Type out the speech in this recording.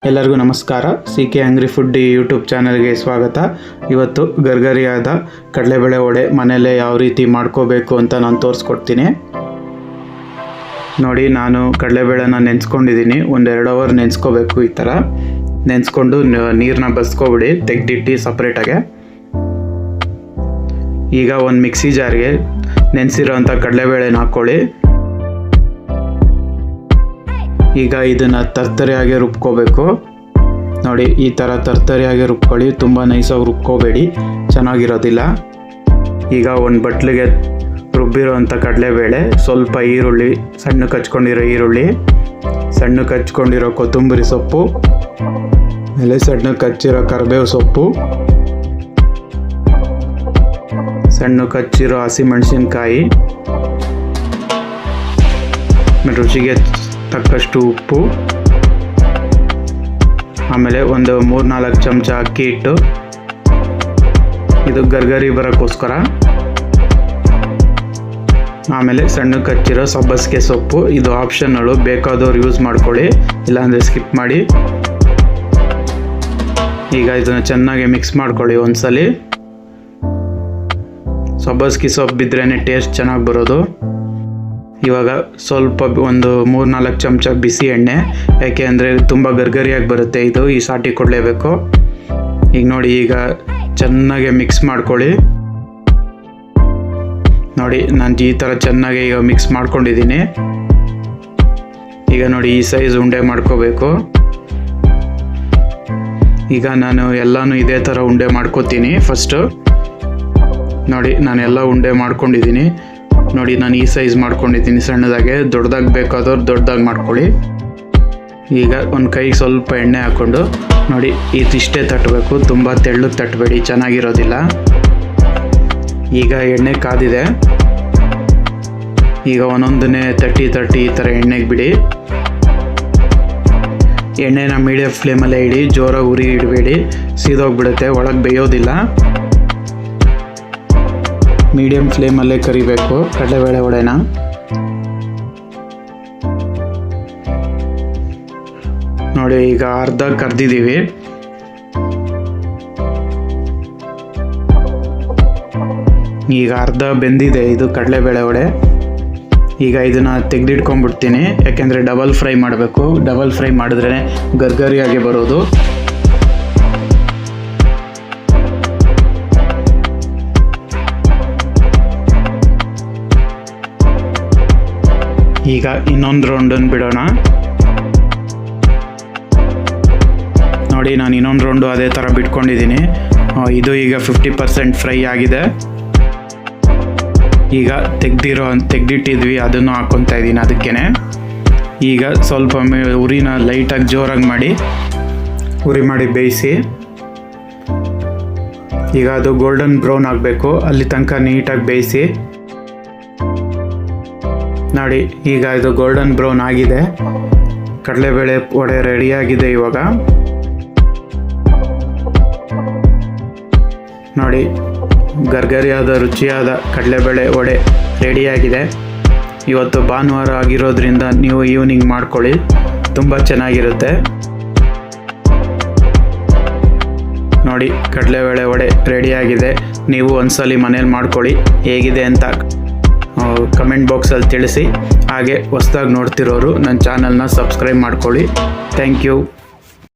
ಎಲ್ಲರಿಗೂ ನಮಸ್ಕಾರ. CK Angry Food YouTube ಚಾನಲ್ಗೆ ಸ್ವಾಗತ. ಇವತ್ತು ಗರ್ಗರಿಯಾದ ಕಡಲೆಬೇಳೆ ವಡೆ ಮನೆಯಲ್ಲೇ ಯಾವ ರೀತಿ ಮಾಡ್ಕೋಬೇಕು ಅಂತ ನಾನು ತೋರಿಸ್ಕೊಡ್ತೀನಿ. ನೋಡಿ, ನಾನು ಕಡಲೆಬೇಳೆನ ನೆನೆಸ್ಕೊಂಡಿದ್ದೀನಿ. 1-2 ಅವರ್ ನೆನೆಸ್ಕೋಬೇಕು. ಈ ಥರ ನೆನೆಸ್ಕೊಂಡು ನೀರನ್ನ ಬಸ್ಕೊಬಿಡಿ, ತೆಗೆದಿಟ್ಟು ಸಪ್ರೇಟಾಗೆ. ಈಗ ಒಂದು ಮಿಕ್ಸಿ ಜಾರ್ಗೆ ನೆನೆಸಿರೋಂಥ ಕಡಲೆಬೇಳೆನ ಹಾಕ್ಕೊಳ್ಳಿ. ಈಗ ಇದನ್ನು ತರ್ತರಿಯಾಗಿ ರುಬ್ಕೋಬೇಕು. ನೋಡಿ, ಈ ಥರ ತರ್ತರಿಯಾಗಿ ರುಬ್ಕೊಳ್ಳಿ, ತುಂಬ ನೈಸಾಗಿ ರುಬ್ಕೋಬೇಡಿ, ಚೆನ್ನಾಗಿರೋದಿಲ್ಲ. ಈಗ ಒಂದು ಬಟ್ಲಿಗೆ ರುಬ್ಬಿರೋಂಥ ಕಡಲೆಬೇಳೆ, ಸ್ವಲ್ಪ ಈರುಳ್ಳಿ, ಸಣ್ಣಕ್ಕೆ ಹಚ್ಕೊಂಡಿರೋ ಈರುಳ್ಳಿ, ಸಣ್ಣಕ್ಕೆ ಹಚ್ಕೊಂಡಿರೋ ಕೊತ್ತಂಬರಿ ಸೊಪ್ಪು, ಆಮೇಲೆ ಸಣ್ಣಕ್ಕೆ ಹಚ್ಚಿರೋ ಕರಿಬೇವು ಸೊಪ್ಪು, ಸಣ್ಣಕ್ಕೆ ಹಚ್ಚಿರೋ ಹಸಿಮೆಣಸಿನ್ಕಾಯಿ, ರುಚಿಗೆ ತಕ್ಕಷ್ಟು ಉಪ್ಪು, ಆಮೇಲೆ ಒಂದು 3-4 ಚಮಚ ಅಕ್ಕಿ ಹಿಟ್ಟು. ಇದು ಗರ್ಗರಿ ಬರೋಕ್ಕೋಸ್ಕರ. ಆಮೇಲೆ ಸಣ್ಣಕ್ಕೆ ಹಚ್ಚಿರೋ ಸಬ್ಬಸಿಗೆ ಸೊಪ್ಪು. ಇದು ಆಪ್ಷನಲ್ಲು, ಬೇಕಾದವ್ರು ಯೂಸ್ ಮಾಡ್ಕೊಳ್ಳಿ, ಇಲ್ಲಾಂದರೆ ಸ್ಕಿಪ್ ಮಾಡಿ. ಈಗ ಇದನ್ನು ಚೆನ್ನಾಗಿ ಮಿಕ್ಸ್ ಮಾಡ್ಕೊಳ್ಳಿ ಒಂದ್ಸಲಿ. ಸಬ್ಬಸಿಗೆ ಸೊಪ್ಪು ಬಿದ್ರೇ ಟೇಸ್ಟ್ ಚೆನ್ನಾಗಿ ಬರೋದು. ಇವಾಗ ಸ್ವಲ್ಪ ಒಂದು 3-4 ಚಮಚ ಬಿಸಿ ಎಣ್ಣೆ, ಯಾಕೆ ಅಂದರೆ ತುಂಬ ಗರ್ಗರಿಯಾಗಿ ಬರುತ್ತೆ ಇದು, ಈ ಸಾಟಿ ಕೊಡಲೇಬೇಕು. ಈಗ ನೋಡಿ, ಈಗ ಚೆನ್ನಾಗಿ ಮಿಕ್ಸ್ ಮಾಡ್ಕೊಳ್ಳಿ. ನೋಡಿ, ನಾನು ಈ ಥರ ಚೆನ್ನಾಗಿ ಈಗ ಮಿಕ್ಸ್ ಮಾಡ್ಕೊಂಡಿದ್ದೀನಿ. ಈಗ ನೋಡಿ, ಈ ಸೈಜ್ ಉಂಡೆ ಮಾಡ್ಕೋಬೇಕು. ಈಗ ನಾನು ಎಲ್ಲನೂ ಇದೇ ಥರ ಉಂಡೆ ಮಾಡ್ಕೋತೀನಿ ಫಸ್ಟು. ನೋಡಿ, ನಾನೆಲ್ಲ ಉಂಡೆ ಮಾಡ್ಕೊಂಡಿದ್ದೀನಿ. ನೋಡಿ, ನಾನು ಈ ಸೈಜ್ ಮಾಡ್ಕೊಂಡಿದ್ದೀನಿ ಸಣ್ಣದಾಗೆ. ದೊಡ್ಡದಾಗಿ ಬೇಕಾದವ್ರು ದೊಡ್ಡದಾಗಿ ಮಾಡ್ಕೊಳ್ಳಿ. ಈಗ ಒಂದು ಕೈಗೆ ಸ್ವಲ್ಪ ಎಣ್ಣೆ ಹಾಕ್ಕೊಂಡು ನೋಡಿ, ಇದಿಷ್ಟೇ ತಟ್ಟಬೇಕು, ತುಂಬ ತೆಳ್ಳಗೆ ತಟ್ಟಬೇಡಿ, ಚೆನ್ನಾಗಿರೋದಿಲ್ಲ. ಈಗ ಎಣ್ಣೆ ಕಾದಿದೆ. ಈಗ ಒಂದೊಂದನ್ನೇ ತಟ್ಟಿ ಈ ಥರ ಎಣ್ಣೆಗೆ ಬಿಡಿ. ಎಣ್ಣೆನ ಮೀಡಿಯಮ್ ಫ್ಲೇಮಲ್ಲೇ ಇಡಿ, ಜೋರಾಗಿ ಉರಿ ಇಡಬೇಡಿ, ಸೀದೋಗ್ಬಿಡುತ್ತೆ, ಒಳಗೆ ಬೇಯೋದಿಲ್ಲ. ಮೀಡಿಯಮ್ ಫ್ಲೇಮಲ್ಲೇ ಕರಿಬೇಕು ಕಡಲೆಬೇಳೆ ವಡೆನ. ನೋಡಿ, ಈಗ ಅರ್ಧ ಕರ್ದಿದ್ದೀವಿ. ಈಗ ಅರ್ಧ ಬೆಂದಿದೆ ಇದು ಕಡಲೆಬೇಳೆ ವಡೆ. ಈಗ ಇದನ್ನು ತೆಗೆದಿಟ್ಕೊಂಡ್ಬಿಡ್ತೀನಿ, ಯಾಕೆಂದರೆ ಡಬಲ್ ಫ್ರೈ ಮಾಡಬೇಕು. ಡಬಲ್ ಫ್ರೈ ಮಾಡಿದ್ರೇ ಗರ್ಗರಿಯಾಗಿ ಬರೋದು. ಈಗ ಇನ್ನೊಂದು ರೌಂಡನ್ನು ಬಿಡೋಣ. ನೋಡಿ, ನಾನು ಇನ್ನೊಂದು ರೌಂಡು ಅದೇ ಥರ ಬಿಟ್ಕೊಂಡಿದ್ದೀನಿ. ಇದು ಈಗ 50% ಫ್ರೈ ಆಗಿದೆ. ಈಗ ತೆಗೆದಿಟ್ಟಿದ್ವಿ ಅದನ್ನು ಹಾಕ್ಕೊತಾ ಇದ್ದೀನಿ ಅದಕ್ಕೇ. ಈಗ ಸ್ವಲ್ಪ ಉರಿನ ಲೈಟಾಗಿ ಜೋರಾಗಿ ಮಾಡಿ ಉರಿ ಮಾಡಿ ಬೇಯಿಸಿ. ಈಗ ಅದು ಗೋಲ್ಡನ್ ಬ್ರೌನ್ ಆಗಬೇಕು, ಅಲ್ಲಿ ತನಕ ನೀಟಾಗಿ ಬೇಯಿಸಿ. ನೋಡಿ, ಈಗ ಇದು ಗೋಲ್ಡನ್ ಬ್ರೌನ್ ಆಗಿದೆ. ಕಡಲೆಬೇಳೆ ವಡೆ ರೆಡಿಯಾಗಿದೆ. ಇವಾಗ ನೋಡಿ, ಗರ್ಗರಿಯಾದ ರುಚಿಯಾದ ಕಡಲೆಬೇಳೆ ವಡೆ ರೆಡಿಯಾಗಿದೆ. ಇವತ್ತು ಭಾನುವಾರ ಆಗಿರೋದ್ರಿಂದ ನೀವು ಈವ್ನಿಂಗ್ ಮಾಡ್ಕೊಳ್ಳಿ, ತುಂಬ ಚೆನ್ನಾಗಿರುತ್ತೆ. ನೋಡಿ, ಕಡಲೆಬೇಳೆ ವಡೆ ರೆಡಿಯಾಗಿದೆ. ನೀವು ಒಂದ್ಸಲಿ ಮನೇಲಿ ಮಾಡ್ಕೊಳ್ಳಿ, ಹೇಗಿದೆ ಅಂತ ಕಮೆಂಟ್ ಬಾಕ್ಸಲ್ಲಿ ತಿಳಿಸಿ. ಹಾಗೆ ಹೊಸದಾಗಿ ನೋಡ್ತಿರೋರು ನನ್ನ ಚಾನಲ್ನ ಸಬ್ಸ್ಕ್ರೈಬ್ ಮಾಡ್ಕೊಳ್ಳಿ. Thank you.